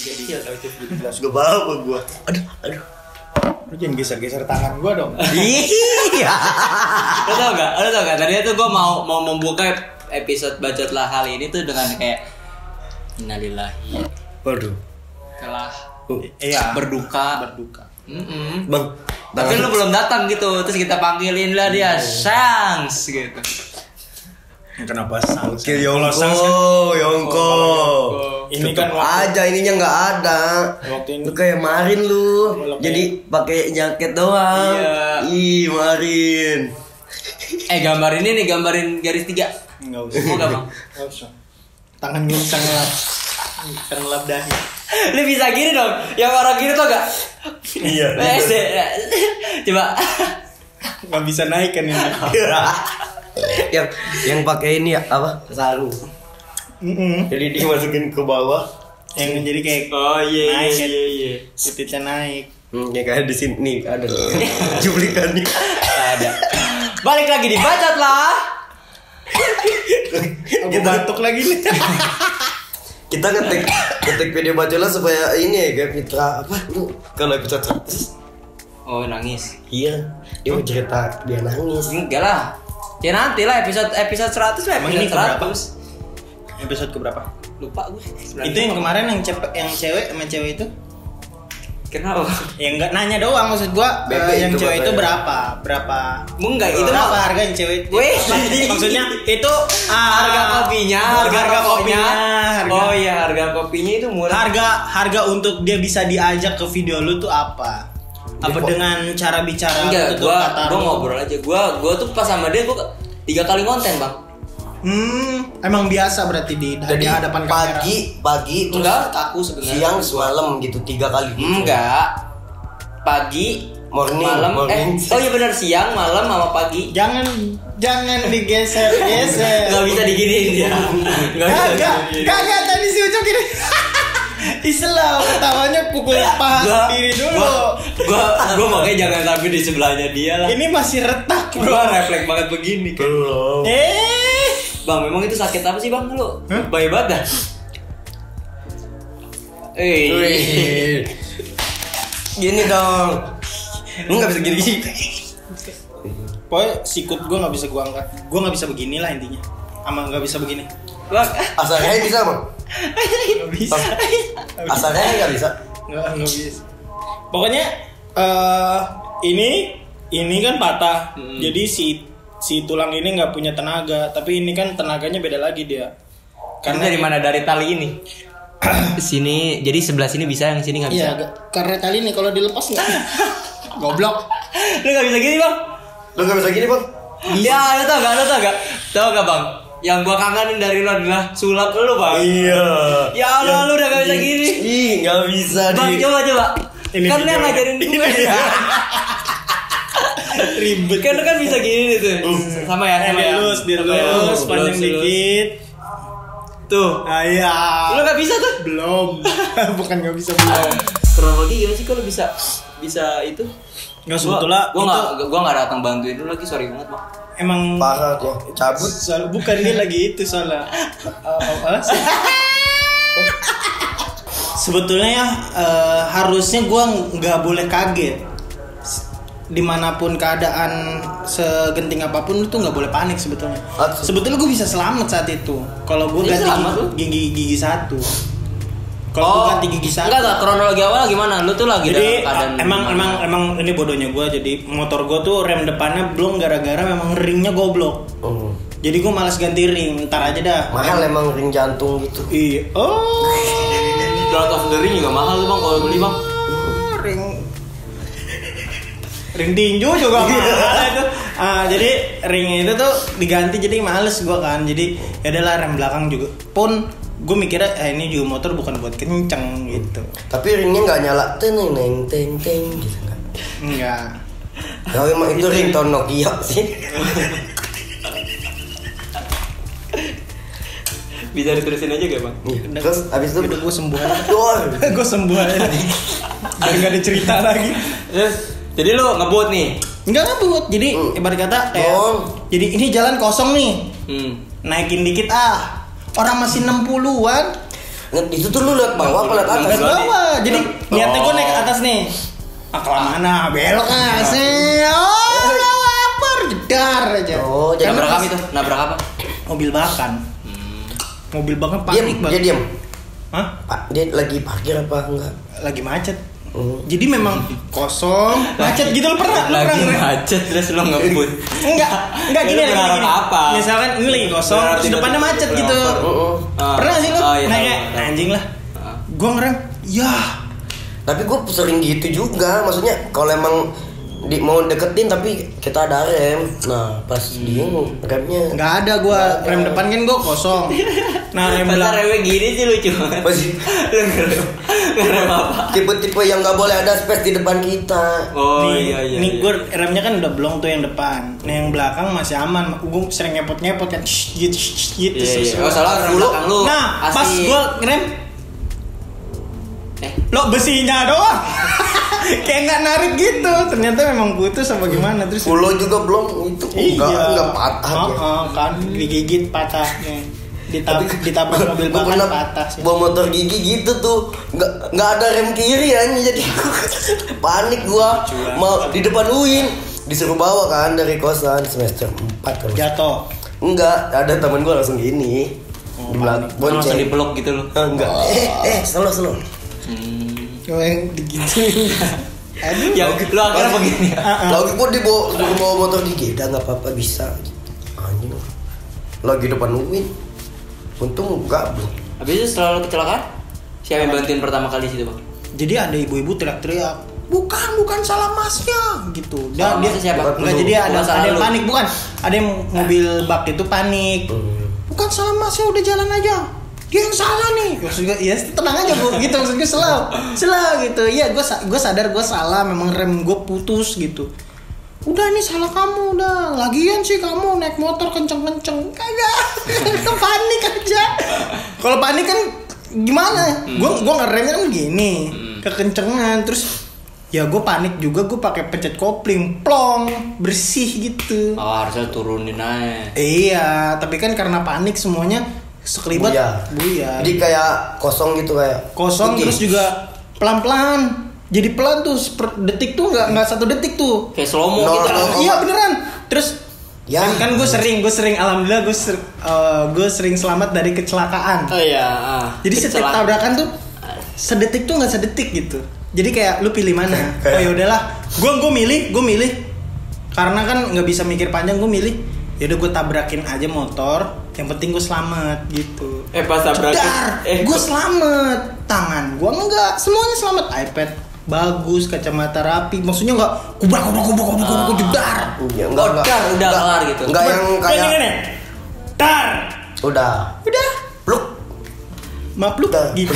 Iya, tahu itu. Gelas gue bawa gue. Aduh. Lu jangan geser-geser tangan gua dong. Iya. Lo tau gak? Tadinya tuh gue mau membuka episode bacotlah kali ini tuh dengan kayak innalillahi. Waduh. Telah Iya. berduka. Bang. Tapi lu belum datang gitu, terus kita panggilin lah dia, Sangs gitu. Kenapa sang? Kill Kalau Yongko, sang Yongko. ini kan Aja ininya nggak ada. Waktu ini. Lu kayak Marin lu. Jadi pakai jaket doang. Iya. Ih, Marin. Gambar ini nih, gambarin garis 3. Enggak usah. Mau gak bang? Enggak usah. Tangan gue sangat dahi. Lu bisa gini dong, yang orang gini tau gak? Iya. Coba. Enggak bisa naik kan ini. yang pakai ini ya apa? Sarung. Jadi dimasukin ke bawah. Yang jadi kayak Oh naik kan. iya. Titiknya naik. Ya kayak di sini nih ada cuplikannya. Ada. Balik lagi di bacot lah. Aku batuk lagi nih. Kita ngetik video bacola supaya ini ya kayak Fitra apa lu kalau episode 100. Oh nangis. Iya, dia mau cerita dia nangis. Enggak lah. Ya nanti lah episode 100 lah. Emang ini Episode keberapa? Episode keberapa? Lupa gue. Itu yang kemarin yang cewek sama cewek itu? Kenapa? Ya enggak nanya doang maksud gua. Bebe Yang itu cewek itu berapa berapa? Enggak, itu Berapa mah harga yang cewek? Weh. Maksudnya itu harga kopinya, harga kopinya. Oh iya, harga kopinya itu murah. Harga untuk dia bisa diajak ke video lu tuh apa? Apa dengan cara bicara Enggak, tutur kata gua lu? ngobrol aja. Gua tuh pas sama dia gua 3 kali konten, Bang. Emang biasa berarti di hadapan kamera. Pagi terus Enggak, aku sebenarnya. siang semalam gitu 3 kali gitu. Enggak. Pagi, Morning. Oh iya benar, siang, malam sama pagi. Jangan digeser. Enggak bisa diginiin dia. Enggak tadi si Ucok gini. Islam ketawanya pukul paha sendiri dulu. Gua makanya jangan sampai di sebelahnya dia lah. Ini masih retak, bro. Gua refleks banget begini kan. Belum. Bang, memang itu sakit apa sih, Bang, lu? Bayi banget dah. Gini dong. Lu enggak bisa gini. Pokoknya sikut gue nggak bisa gue angkat. Gue nggak bisa begini lah intinya. Ama nggak bisa begini. Bang, Asalnya bisa, Bang. Nggak bisa. Asalnya enggak bisa. Nggak bisa. Pokoknya ini kan patah. Jadi si tulang ini nggak punya tenaga. Tapi ini kan tenaganya beda lagi dia. karena dari mana, dari tali ini? Sini, jadi sebelah sini bisa, yang sini nggak bisa. Iya, karena tali ini kalau dilepas nggak. Goblok. Lu nggak bisa gini, Bang? Lu enggak bisa gini, Bang? Ya, lu tau gak, Bang? Yang gua kangenin dari lu adalah sulap lu, Bang. Iya. Ya Allah, lu udah gak bisa gini. Ih, enggak bisa Bang, coba. Ini Kan lu video. yang ngajarin gue. Ribet. Kan lu kan bisa gini tuh. Sama ya. Dilus, panjang dikit. Tuh. Iya. Lu gak bisa tuh? Belum. Bukan nggak bisa belum. Kronologi gimana sih kalau bisa itu? Nggak sebetulnya gua nggak datang bantuin lu lagi, sorry banget, Bang. emang Parah tuh. Cabut. bukan dia lagi itu soalnya. Sebetulnya ya harusnya gue nggak boleh kaget. Dimanapun keadaan segenting apapun lu tuh nggak boleh panik sebetulnya. Sebetulnya gue bisa selamat saat itu. Kalau gue Bisa ganti selamat lu? gigi satu. Kalau gue ganti gigi satu. Enggak, kronologi awal gimana? Lu tuh lagi Jadi dalam keadaan emang ini bodohnya gue. Jadi motor gue tuh rem depannya belum gara-gara memang ringnya goblok. Oh. Jadi gue malas ganti ring. Ntar aja dah. Mahal emang ring jantung gitu. Iya. Oh. Lord of the Ring juga mahal tuh, Bang, kalau beli, Bang. Ring tinju juga mahal itu. Jadi ring itu tuh diganti, jadi males gue kan. Jadi ya udahlah, rem belakang juga pun gue mikirnya ini juga motor bukan buat kenceng gitu. Tapi ringnya nggak nyala teng gitu kan? Enggak. Kalau emang itu ringtone Nokia sih. Bisa diterusin aja gak, Bang? Terus abis itu Udah gue sembuh aja. doang. Gue sembuh aja. Biar nggak ada cerita lagi. Terus, jadi lu ngebut nih. Enggak ngebut. Jadi ibarat kata kayak jadi ini jalan kosong nih. Naikin dikit Orang masih 60-an. Itu tuh lu lihat bawah apa lihat atas? Lihat bawah. Jadi niatnya gue naik ke atas nih. Kelamaan belok sih. Lapar jedar aja. Jadi nabrak apa itu? Nabrak apa? Mobil bakan. Mobil bakan panik banget. Dia diam. Hah? Dia lagi parkir apa enggak? Lagi macet. Jadi memang kosong, macet gitu lo pernah? Lagi macet terus lo ngebut. Enggak gini Lu berharap apa? Misalkan ini lagi kosong, terus depannya macet gitu. Pernah sih lo? Nah kayak anjing lah. Gue ngerem, ya. Tapi gue sering gitu juga, maksudnya kalau emang mau deketin tapi kita ada rem, nah pas dia remnya nggak ada, gue rem depan kan gue kosong. Nah rem Masa belakang remnya gini sih lucu banget. masih Ngerem apa? tipe-tipe yang nggak boleh ada space di depan kita. Oh nih, iya. nih gue remnya kan udah blong tuh yang depan. Nah yang belakang masih aman. Gue sering ngepot kan, gitu. Iya. Oh salah rem belakang lu. Nah pas gue ngerem, lo besinya doang. Kayak nggak narik gitu. Ternyata memang putus apa gimana terus. Pulau juga belum itu enggak patah ya. Kan digigit patahnya. Ditabrak mobil Gua bakan pernah patah sih. bawa motor gigi gitu tuh, nggak ada rem kiri ya, jadi panik gua mau di depan UIN disuruh bawa kan dari kosan semester 4 kalau Jatuh. enggak ada temen gua langsung gini langsung dipeluk gitu lo. enggak slow Gue yang digituin. Aduh. Ya lu akhirnya begini ya. lagi gua dibawa motor gigi udah nggak apa-apa bisa anjing lagi depan UIN untung enggak bro. Habis itu setelah lu kecelakaan, siapa yang bantuin pertama kali situ bang? Jadi ada ibu-ibu teriak-teriak, bukan salah masnya gitu. Salah Dia masnya siapa? Enggak, jadi ada Salah yang lu. panik, bukan. Ada yang mobil bak itu panik. Bukan salah masnya, udah jalan aja. Dia yang salah nih. Maksud gue, ya tenang aja bu, gitu. Maksud gue slow gitu. Iya, gue sadar gue salah, memang rem gue putus gitu. Udah nih salah kamu udah. Lagian sih kamu naik motor kenceng-kenceng. Kagak. Panik aja. Kalau panik kan gimana? Gue ngeremnya kan gini, kekencengan. Terus ya gue panik juga, gue pakai pencet kopling, plong, bersih gitu. Oh harusnya turunin aja. Iya, tapi kan karena panik semuanya sekelibat buya. Jadi kayak kosong gitu kayak Kosong putih. terus juga pelan-pelan. Jadi pelan tuh per detik tuh nggak 1 detik tuh. Kayak slow mo gitu lah. Iya beneran. Terus Ya. kan gue sering alhamdulillah gue sering selamat dari kecelakaan. Oh iya. Jadi setiap tabrakan tuh sedetik tuh nggak sedetik gitu. Jadi kayak lu pilih mana? Oh ya udahlah, gue milih karena kan nggak bisa mikir panjang, gue milih. Ya udah gue tabrakin aja motor. Yang penting gue selamat gitu. Pas tabrakin. Gue selamat. Tangan gue enggak, semuanya selamat. iPad bagus, kacamata rapi. Maksudnya enggak kubrak jedar. Ya, Udah kelar gitu. Enggak yang kayak Ini. Dar. udah pluk Mapluk Dar. gitu.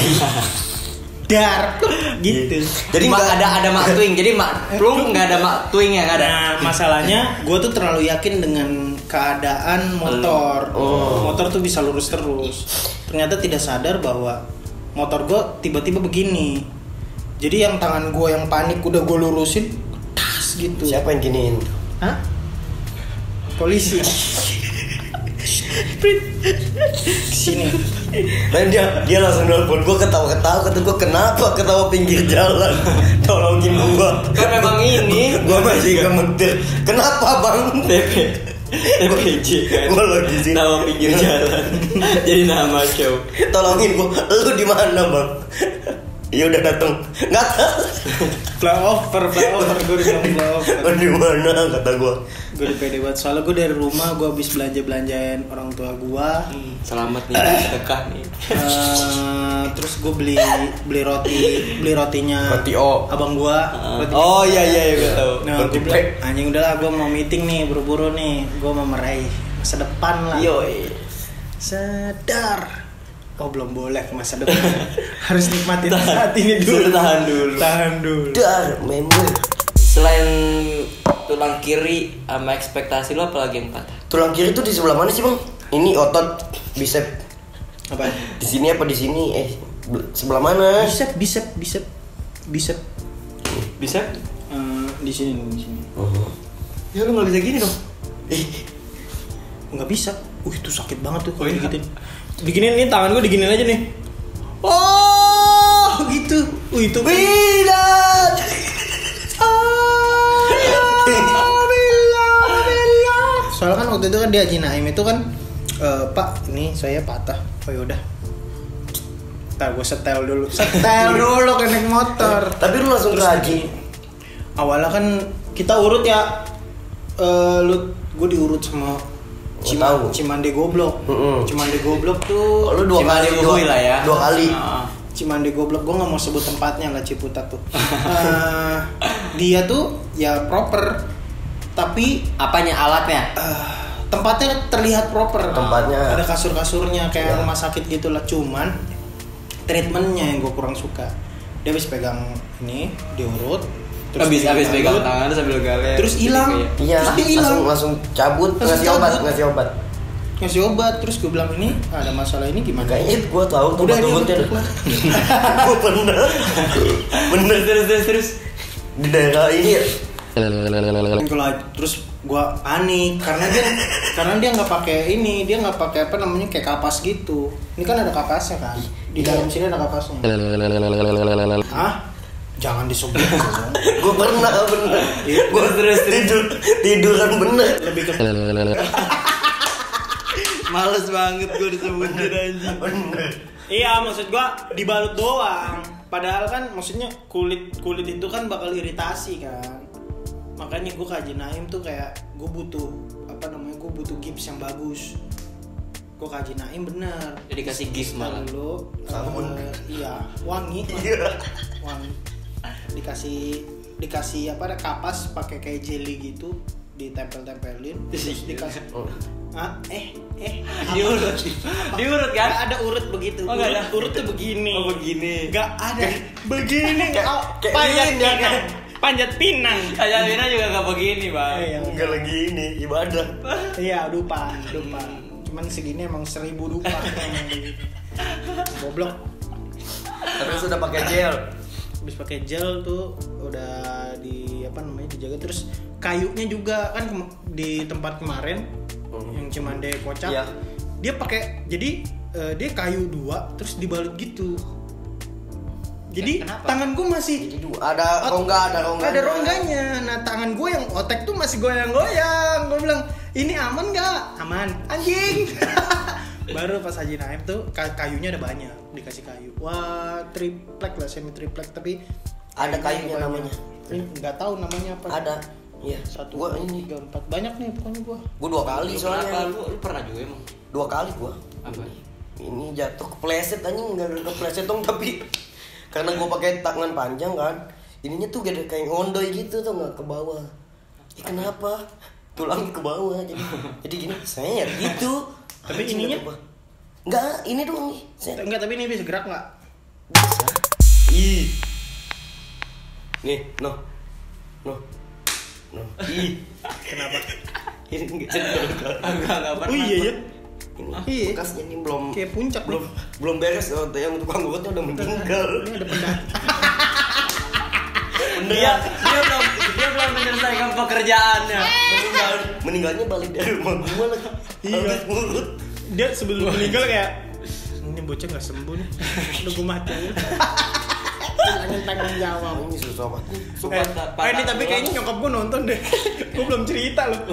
Dar gitu. jadi enggak ada mak twing. Jadi mak plung enggak ada mak twing yang ada. Nah, masalahnya gue tuh terlalu yakin dengan keadaan motor. Motor tuh bisa lurus terus. Ternyata tidak sadar bahwa motor gue tiba-tiba begini. Jadi yang tangan gue yang panik udah gue lurusin, tas gitu. siapa yang giniin? Hah? Polisi. Sini. Dan dia langsung nelpon gue ketawa kata gue kenapa ketawa pinggir jalan tolongin gue Kan memang ini. gue masih gemeter kenapa bang TPJ kan. gue lagi sih Nama pinggir jalan. Jadi nama show. tolongin gue lu di mana bang ya udah datang nggak tahu Flyover gue bilang flyover. di mana kata gue Gue di pede banget soalnya gue dari rumah gue habis belanjain orang tua gue. Selamat nih sedekah nih. Terus gue beli rotinya Roti O. abang gue. Oh iya gue tahu. Nah gue bilang anjing udahlah gue mau meeting nih buru-buru nih, gue mau meraih masa depan lah. Yoi. Sadar. Oh belum boleh ke masa depan. Harus nikmatin saat ini dulu. Tahan dulu. dar member Selain tulang kiri sama ekspektasi lo apalagi yang patah? tulang kiri tuh di sebelah mana sih bang ini otot bicep Apa? di sini apa di sini sebelah mana Bicep. Bisa? Di sini. Ya lu nggak bisa gini dong. Nggak bisa. Itu sakit banget tuh kalau diginiin. Diginiin nih tangan gue diginiin aja nih. itu. Itu Bidat. soalnya kan waktu itu kan di Haji Naim itu kan Pak ini saya patah. Oh yaudah, ntar gue setel dulu ke naik motor. Tapi lu langsung ke Haji. Awalnya kan kita urut ya, gue diurut sama Cimande Goblok. Cimande Goblok tuh. Oh, lu dua Cimande kali Goblok lah ya. 2 kali. Cimande Goblok, gue nggak mau sebut tempatnya lah, Ciputat tuh. Dia tuh ya proper, tapi Apanya alatnya? tempatnya terlihat proper. Tempatnya. Ada kasur-kasurnya kayak rumah sakit gitulah. Cuman treatmentnya yang gue kurang suka. Dia habis pegang ini, diurut. Habis pegang tangan sambil galer. Terus hilang. Iya, Terus dia hilang. langsung cabut, Langsung ngasih obat. Ngasih obat. Terus gue bilang, ini ada masalah ini gimana? Kayaknya gua tahu tuh Udah, obatnya. dia udah. Gua pernah. Bener terus di daerah ini ya. Terus gua panik karena dia nggak pakai ini, dia nggak pakai apa namanya kayak kapas gitu. Ini kan ada kapasnya kan, di dalam sini ada kapasnya. Hah? Jangan disebut. Gua pernah bener. Gua terus tiduran bener. Lebih ke Males banget gue disebutin anjing. Bener. iya, maksud gua dibalut doang. Padahal kan maksudnya kulit itu kan bakal iritasi kan. Makanya gue ke Haji Naim tuh kayak gue butuh gips yang bagus. Gue ke Haji Naim bener. Jadi kasih gift malah. Dulu Sabun. iya, wangi. Iya. Wangi. Dikasih apa, ada kapas pakai kayak jelly gitu, ditempel-tempelin, terus dikasih Diurut kan? Nggak ada urut begitu. Oh, nggak ada. Urut tuh begini. Oh, begini. Nggak ada begini. Kayak Panjat ini ya, pinang. Panjat pinang. Kayak Lina juga gak begini bang. Iya. Enggak lagi ini ibadah. Iya, dupa. Cuman segini emang 1000 dupa. Goblok. Tapi sudah pakai gel. Habis pakai gel tuh udah dijaga. Terus kayunya juga kan di tempat kemarin yang Cimande kocak. Iya. Dia pakai, jadi dia kayu 2 terus dibalut gitu. Jadi Kenapa? tangan gue masih Jadi ada rongganya. Nah, tangan gue yang otek tuh masih goyang-goyang. Gue bilang, "Ini aman nggak?" Aman. Anjing. Baru pas Haji Naim tuh kayunya ada banyak, dikasih kayu. Wah, triplek lah, semi triplek, tapi Ada kayunya namanya. Ini nggak tahu namanya apa. Ada. Iya. 1, Gua 2, ini. 3, 4 banyak nih pokoknya gue. Gua 2 kali soalnya. Lu pernah juga emang? 2 kali gua. Apa? Ini jatuh kepleset anjing, enggak kepleset dong, tapi karena gua pakai tangan panjang kan. Ininya tuh kayak ngondoy gitu tuh, enggak ke bawah. Kenapa? Tulangnya ke bawah jadi gini, saya gitu. Tapi ininya? Enggak, ini doang nih. Enggak, tapi ini bisa gerak nggak? Bisa. Ih. Nih, no. Ih. Kenapa? Ini enggak Enggak Oh iya ya. Ini Iya. bekasnya ini belum Kayak puncak belum beres. Yang tukang urutnya udah meninggal. Ini ada pendaki. Dia belum menyelesaikan pekerjaannya. Meninggalnya balik dari rumah gua lagi. Habis ngurut. Dia sebelum meninggal kayak, ini bocah nggak sembuh nih, udah gue mati. Tanggung jawab. Ini susah banget. Ini tapi kayaknya nyokap gue nonton deh. Gue belum cerita loh.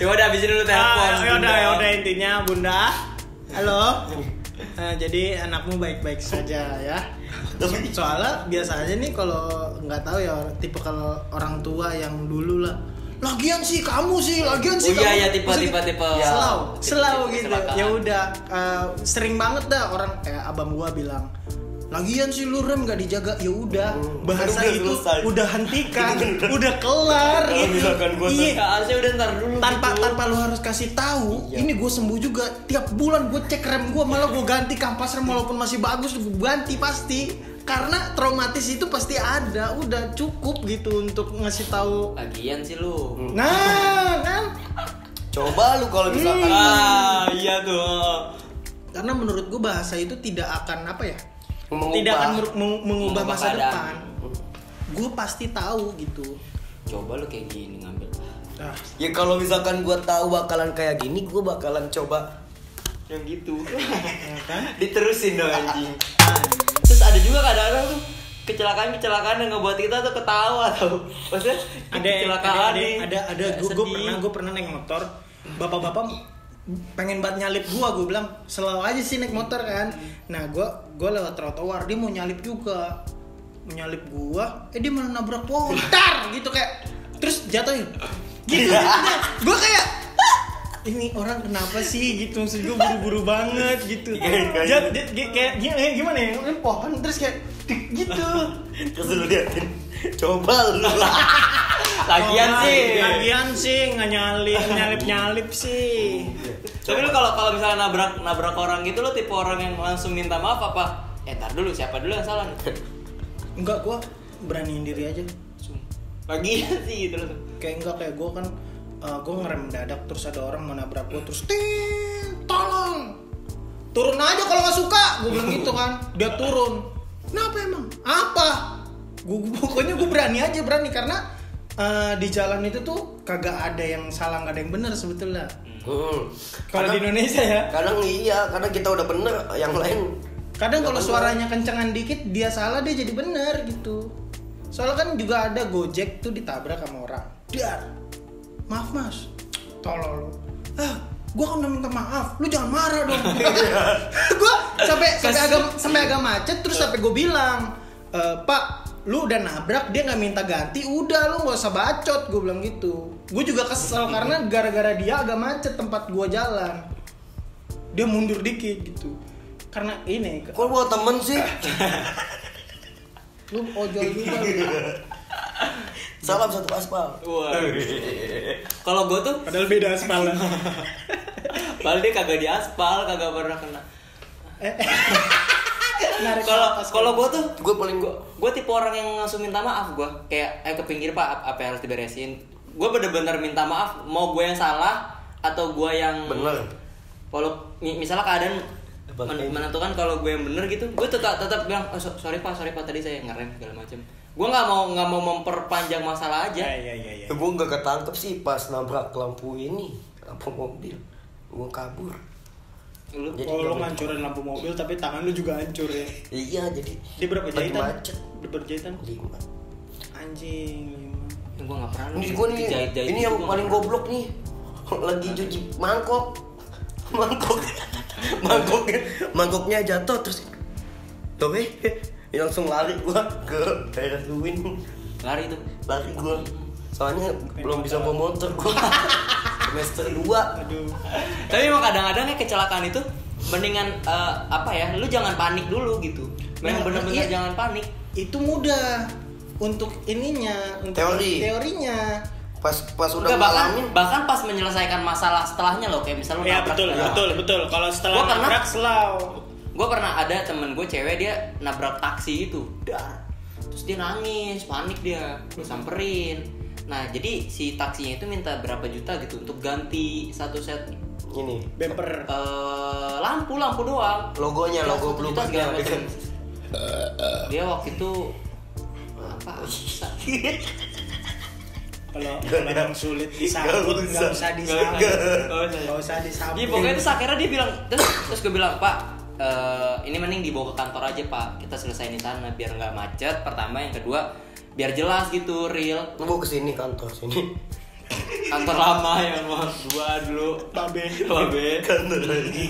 Ya udah habisin dulu telepon. Ya udah intinya Bunda. Halo. Jadi anakmu baik-baik saja ya. Soalnya biasanya nih kalau nggak tahu ya, tipe kalau orang tua yang dulu lah. Lagian sih kamu sih, lagian sih Oh iya kamu. ya tipe Selalu gitu. kecelakaan. Ya udah sering banget dah orang kayak abang gua bilang, lagian sih lu rem gak dijaga. Ya udah, bahasa Udah itu selesai. udah hentikan, udah kelar Kalau gitu. misalkan gua Iya. Harusnya udah ntar dulu. Tanpa lu harus kasih tahu, ini gue sembuh juga. Tiap bulan gue cek rem gue, malah gue ganti kampas rem walaupun masih bagus, gue ganti pasti. Karena traumatis itu pasti ada, udah cukup gitu untuk ngasih tahu. Lagian sih lu. Nah, kan? Coba lu kalau misalkan Iya tuh. Karena menurut gue bahasa itu tidak akan apa ya? Mengubah. Tidak akan mengubah masa keadaan. depan. Gue pasti tahu gitu. Coba lu kayak gini ngambil. Nah, ya kalau misalkan gua tahu bakalan kayak gini, gua bakalan coba yang gitu. ya kan? Diterusin dong anjing. Terus ada juga kadang-kadang tuh kecelakaan yang ngebuat kita tuh ketawa tau. Maksudnya kecelakaan ada gue pernah naik motor, bapak-bapak pengen banget nyalip gue bilang selalu aja sih naik motor kan. Nah gue lewat trotoar, dia mau nyalip juga, menyalip gue, dia malah nabrak pohon, tar gitu kayak, terus jatuhin, gitu. Gue kayak ini orang kenapa sih gitu, maksud gue buru-buru banget gitu. Kayak gimana ya, pohon terus kayak gitu. Terus lu liatin, coba lu. Lagian sih nggak nyalip sih. Tapi lu kalau misalnya nabrak orang gitu, lu tipe orang yang langsung minta maaf apa? Ntar dulu siapa dulu yang salah? Enggak, gue beraniin diri aja. Lagian sih gitu loh. Kayak gue kan gue ngerem mendadak, terus ada orang mau nabrak gue, terus tolong turun aja kalau nggak suka, gue bilang gitu kan. Dia turun, kenapa emang? Apa? Pokoknya gue berani karena di jalan itu tuh kagak ada yang salah, nggak ada yang benar sebetulnya. Kalau di Indonesia ya. Kadang iya, karena kita udah bener, yang lain. Kadang kalau suaranya kencengan dikit, dia salah dia jadi benar gitu. Soalnya kan juga ada Gojek tuh ditabrak sama orang. Dar, maaf mas, tolol lu. Gue kan udah minta maaf, lu jangan marah dong. Gue sampai agak macet, terus sampai gue bilang, Pak, lu udah nabrak, dia nggak minta ganti, udah lu nggak usah bacot, gue bilang gitu. Gue juga kesel karena gara-gara dia agak macet tempat gue jalan, dia mundur dikit gitu. Karena ini. Kok bawa temen sih? Lu ojol juga. Salam satu aspal. Kalau gue tuh padahal beda aspal. Padahal dia kagak di aspal, kagak pernah kena. Kalau gue tuh, gue tipe orang yang langsung minta maaf. Gue kayak ke pinggir pak, apa yang harus diberesin. Gue bener-bener minta maaf, mau gue yang salah atau gue yang bener. Kalau misalnya keadaan menentukan kalau gue yang bener gitu, gue tetap bilang sorry pak tadi saya ngerem segala macam. Gue nggak mau memperpanjang masalah aja. Iya. Gue nggak ketangkep sih pas nabrak lampu mobil, gue kabur. Lu ngancurin lampu mobil tapi tangan lu juga hancur ya. Iya, jadi dia berapa jahitan? Macet. Berapa jahitan? 5. Anjing, 5. Gue nggak pernah. Ini yang paling goblok nih. Lagi cuci mangkoknya jatuh terus langsung lari gua ke daerah Luwin. Lari gua soalnya belum bisa bawa motor gua. Semester 2. Aduh. Tapi emang kadang-kadang kecelakaan itu mendingan lu jangan panik dulu gitu. Memang benar-benar jangan panik. Itu mudah untuk ininya, untuk teorinya. Pas udah bahkan pas menyelesaikan masalah setelahnya loh, kayak misalnya ya, betul. Kalau setelah nabrak selau. Gue pernah ada temen gue cewek, dia nabrak taksi itu, terus dia nangis, panik dia, gue samperin. Nah jadi si taksinya itu minta berapa juta gitu untuk ganti satu set ini bumper, lampu doang, logonya, logo blue segala macam. Dia waktu itu apa? Kalau memang sulit disambut, nggak usah disambut. Iya pokoknya itu akhirnya dia bilang, terus gue bilang, Pak, ini mending dibawa ke kantor aja Pak, kita selesaiin di sana biar nggak macet. Pertama, yang kedua biar jelas gitu, real. Mau kesini kantor sini. Kantor lama yang gua dulu. Babe. Kantor lagi.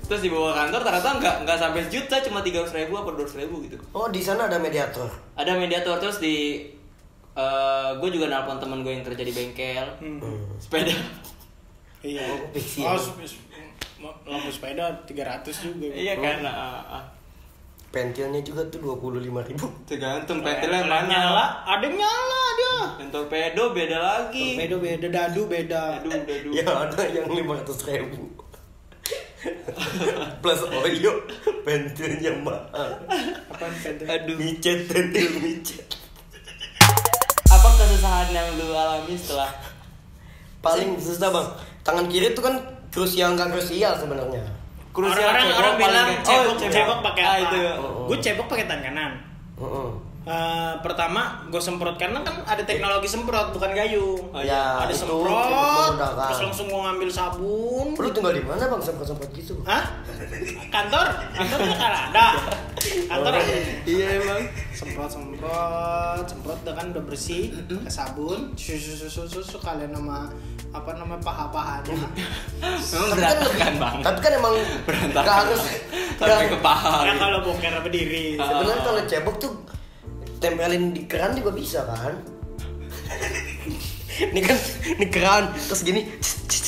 Terus dibawa kantor ternyata nggak sampai sejuta, cuma 300.000 apa 200.000 gitu. Oh di sana ada mediator. Ada mediator, terus gue juga nelpon temen gue yang kerja di bengkel. Sepeda. Iya. Lampu sepeda 300 juga. Iya kan. Pentilnya juga tuh 25.000. Tergantung pentilnya mana. Nyala, ada nyala dia. Dan torpedo beda lagi. Torpedo beda, dadu beda. Dadu. Ya ada yang 500.000. Plus oyo, pentilnya mahal. Apaan pentil? Aduh. Pentil micet. Apa kesusahan yang lu alami setelah? Paling susah bang, tangan kiri tuh kan krusial nggak krusial sebenarnya. Orang bilang cebok pakai apa? Itu. Gue cebok pakai tangan kanan. Pertama gue semprot karena kan ada teknologi semprot bukan gayung. Ya, Ada itu semprot, memudahkan. terus langsung gue ngambil sabun. Lu tinggal di mana bang semprot gitu? Hah? Kantornya kan ada. Kantor ada. Iya emang. Semprot udah kan udah bersih, ke sabun, susu kalian nama paha-pahanya. Memang berantakan bang. Tapi kan emang Berantakan. nggak harus. Sampai ke paha. Ya kalau boker berdiri. Sebenarnya kalau cebok tuh tempelin di keran juga bisa kan? Ini keran terus gini.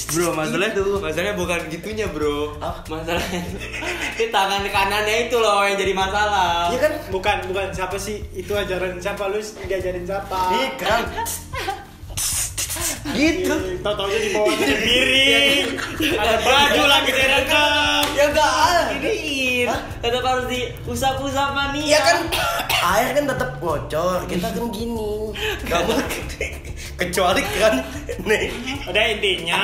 Bro, masalahnya bukan gitunya bro. Masalahnya di tangan kanannya itu loh yang jadi masalah. Iya kan? Bukan siapa sih? Itu ajaran siapa lu diajarin siapa? Di keran. Gitu. Tahu-tahu di bawah piring. Ada baju lagi direkam. Ya enggak ada. Giniin. Tetap harus diusap-usap nih. Iya kan? Air kan tetap ngocor. Kita kan gini. Gak mungkin. Kecuali kan nih. Udah intinya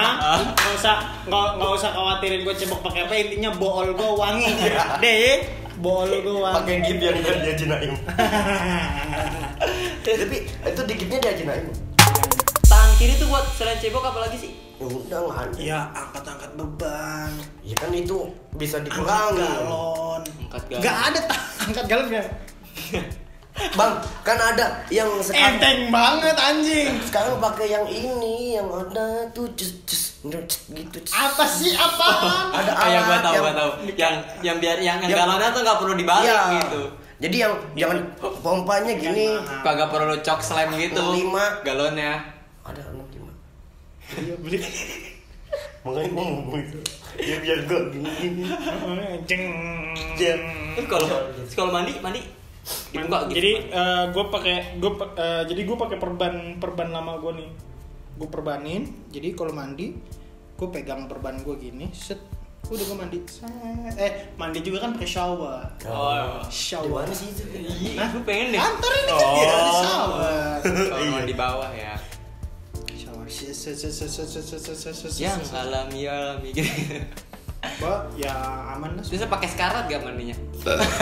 nggak usah khawatirin gue cebok pakai apa, intinya bool gue wangi. Deh, bool gue wangi. Pakai gip yang dari Haji Naim. Tapi itu dikitnya di Haji Naim. Tangan kiri tuh buat selain cebok apa lagi sih? Ya udah nggak ada. Ya angkat beban. Ya kan itu bisa Angkat dikurangi. galon. Angkat galon. Nggak ada angkat galon ya. Bang, kan ada yang sekarang. Enteng banget anjing. Sekarang pakai yang ini, yang ada tuh just gitu. Apa sih apaan? Ada Yang gua alat tahu. Yang biar yang galonnya tuh nggak perlu dibalik Iya. gitu. Jadi yang jangan pompanya gini. Kagak perlu cok slam gitu. 65. Galonnya. Ada 65. Iya beli. Makanya gua ngomong itu. Ya biar gua gini. Jeng. Terus kalau mandi dibuka gitu. Jadi gue pakai perban lama gue nih. Gue perbanin. Jadi kalau mandi, gue pegang perban gue gini, set. Udah gue mandi. Mandi juga kan pakai shower. Oh. Di Shower. mana sih itu? Ih, gue pengen deh. Kantor ini kan dia di shower. Kalau di bawah ya. Shower. Yang alami gitu. Ya aman lah. Bisa pakai sekarat gak mandinya?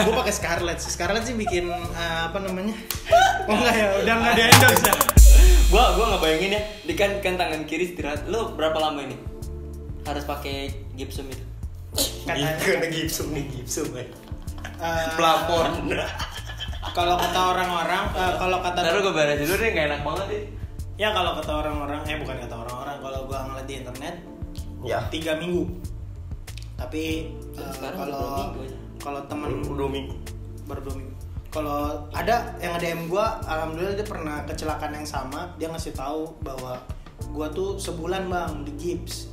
Gue pakai Scarlett sih bikin apa namanya? Oh enggak ya, udah enggak ada endorse ya. Gua nggak bayangin ya, di kan tangan kiri istirahat. Lu berapa lama ini harus pakai gipsum itu? Karena gipsum kan. Plafon. Kalau kata orang-orang, Taruh gue beres dulu deh, nggak enak banget deh. ya kalau kata orang-orang, bukan kata orang-orang, kalau gue ngeliat di internet, Ya. 3 minggu. Tapi Sekarang udah berapa minggu aja? kalau teman 2 minggu. baru 2 minggu. Kalau ada yang DM gue, alhamdulillah dia pernah kecelakaan yang sama, dia ngasih tahu bahwa gue tuh sebulan bang di gips.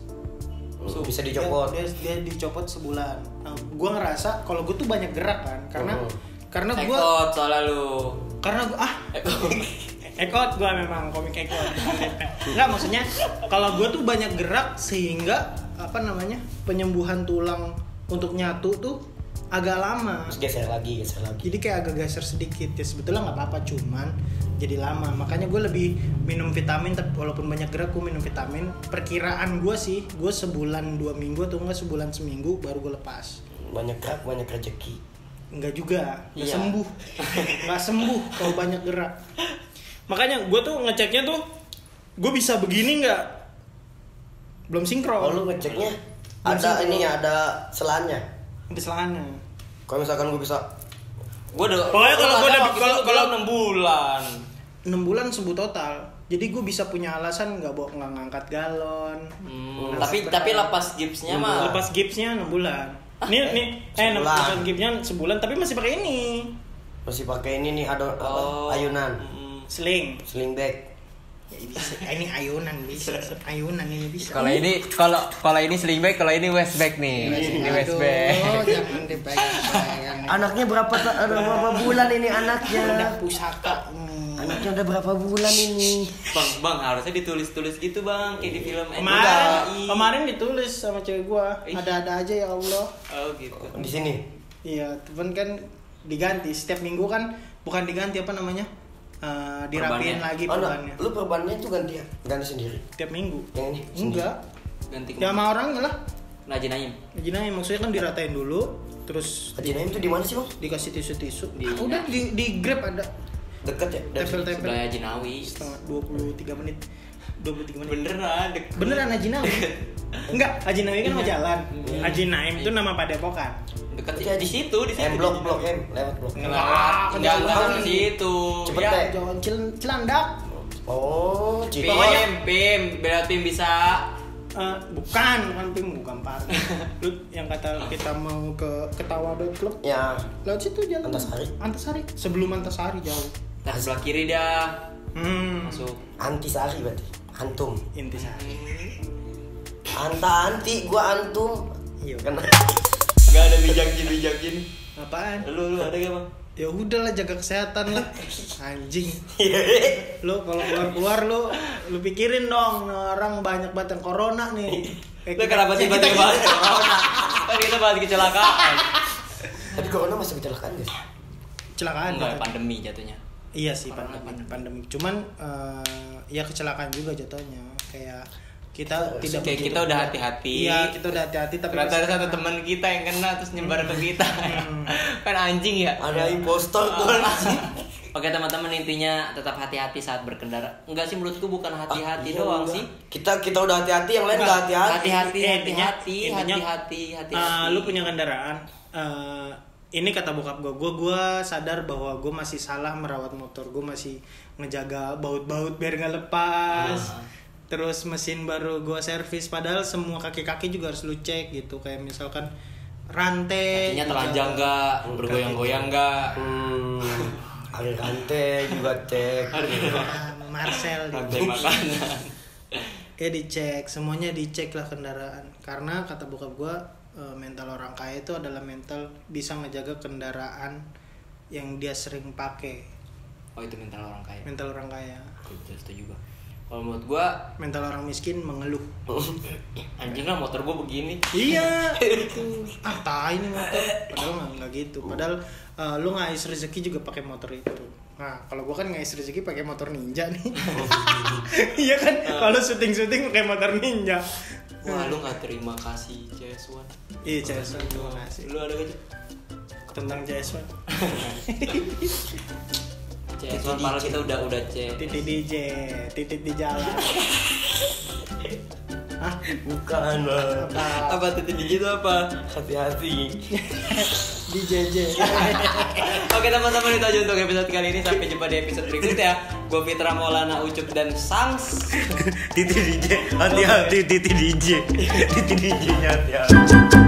Bisa dicopot. Dia dicopot sebulan. Nah, gue ngerasa kalau gue tuh banyak gerak kan, karena gue Ekot soalnya lu. ekot gue memang komik ekot. Enggak, maksudnya kalau gue tuh banyak gerak sehingga apa namanya penyembuhan tulang untuk nyatu tuh agak lama. Terus geser lagi. Jadi kayak agak geser sedikit ya, sebetulnya nggak apa-apa, cuman jadi lama. Makanya gue lebih minum vitamin, tapi walaupun banyak gerak gue minum vitamin. Perkiraan gue sih, gue sebulan 2 minggu atau enggak sebulan seminggu baru gue lepas. Banyak gerak, banyak rezeki. Enggak juga, nggak Iya. sembuh, nggak sembuh kalau banyak gerak. Makanya gue tuh ngeceknya tuh, gue bisa begini nggak? Belum sinkron. Oh, lu ngeceknya ada ini ya, ada selannya. Di celana. Kalau misalkan gue bisa Gue udah. Pokoknya kalau gua udah- kalau 6 bulan. 6 bulan sembuh total. Jadi gue bisa punya alasan nggak ngangkat galon. Tapi lepas gipsnya mah. Lepas gipsnya 6 bulan. Nih Sebulan. lepas gipsnya sebulan tapi masih pakai ini. masih pakai ini nih, ada apa? Ayunan, Sling. sling bag. Ya, bisa. Ini ayunan bisa. Ayunan ini bisa. Kalau ini sling bag, kalau ini waist bag nih. Ini waist bag. Oh, jangan dipegang-pegang. Anaknya berapa bulan ini Udah anaknya? pusaka. Anaknya udah berapa bulan ini? Bang, harusnya ditulis-tulis gitu bang, kayak di film Kemarin ditulis sama cewek gua, ada-ada aja ya Allah. Oh gitu. Di sini. Iya, temen kan diganti setiap minggu kan, bukan diganti apa namanya? Dirapiin Perbannya. lagi Oh, nah, perbannya. lu perbannya itu ganti sendiri. Tiap minggu. Yang ini? Enggak. Ganti Ya sama orangnya lah. Najin Naim. Jinanya maksudnya kan diratain dulu, terus Haji Naim itu di mana sih, Bang? dikasih tisu-tisu. Di- Udah di Grab ada. Deket ya? Tempel-tempel. Sebelahnya Haji Nawi. Setengah 23 menit. 23 menit. Beneran. Beneran Haji Nawi? Enggak, Haji Nawi kan nama jalan. Iya. Haji Naim itu nama padepokan. Dekat di situ, di situ. Blok M, lewat blok. Enggak ke situ. Cepet Ya, deh. Jalan Cilandak. Oh, Pim, bela Pim bisa. Bukan bukan park. Lu yang kata kita mau ke Ketawa Club. Ya, Lewat situ jalan. Antasari. Sebelum Antasari jauh. Nah, sebelah kiri dah. Masuk. Antisari berarti. Antum. Intisari. Anti, gua antum. Iya. Kan Enggak ada bijakin. Apaan? Lu ada gak, Bang? Ya udahlah jaga kesehatan lah. Anjing. Lu kalau keluar lu pikirin dong, orang banyak banget yang corona nih. Lu kenapa tiba-tiba bahas corona? Kan kita bahas kecelakaan. Tapi corona masih kecelakaan guys. Kecelakaan. Enggak, pandemi jatuhnya. Iya sih pandemi. Cuman ya kecelakaan juga jatuhnya. Kayak kita tidak kayak kita udah hati-hati. Iya, kita udah hati-hati tapi ternyata ada satu teman kita yang kena terus nyebar ke kita. Kan anjing ya. Ada impostor tuh. Oke teman-teman, intinya tetap hati-hati saat berkendara. Enggak sih, menurutku bukan hati-hati doang sih. Kita udah hati-hati, yang lain enggak hati-hati. Hati-hati. Lu punya kendaraan. Ini kata bokap gue sadar bahwa gue masih salah merawat motor. Gue masih ngejaga baut-baut biar nggak lepas. Terus mesin baru gue servis, padahal semua kaki-kaki juga harus lu cek gitu. Kayak misalkan rantai kakinya telanjang nggak, bergoyang-goyang nggak. Ada rantai juga cek. Marcel Rantai makanan. Ya dicek, semuanya dicek lah kendaraan. Karena kata bokap gue, mental orang kaya itu adalah mental bisa ngejaga kendaraan yang dia sering pakai. Oh, itu mental orang kaya. Mental orang kaya. Setuju juga. Kalau menurut gua, mental orang miskin mengeluh. Anjing lah motor gua begini. Iya, itu. Tai ini motor. Padahal nggak gitu. Padahal lu ngais rezeki juga pakai motor itu. Nah, kalau gua kan ngais rezeki pakai motor ninja nih. Iya kan? Kalau syuting pakai motor ninja. Wah, lu nggak terima kasih CS1. Iya, CS1 terima kasih. Lu ada gak tentang CS1? CS1 padahal kita udah cek. Titik DJ, titik di jalan. Hah? Bukan, Bang. Apa titik DJ itu apa? Hati-hati. Di JJ. Oke teman-teman, itu aja untuk episode kali ini. Sampai jumpa di episode berikutnya. Gue Fitra Maulana, Ucup dan Sangs. Titik DJ. Hati-hati titik DJ. Titik DJ-nya hati-hati.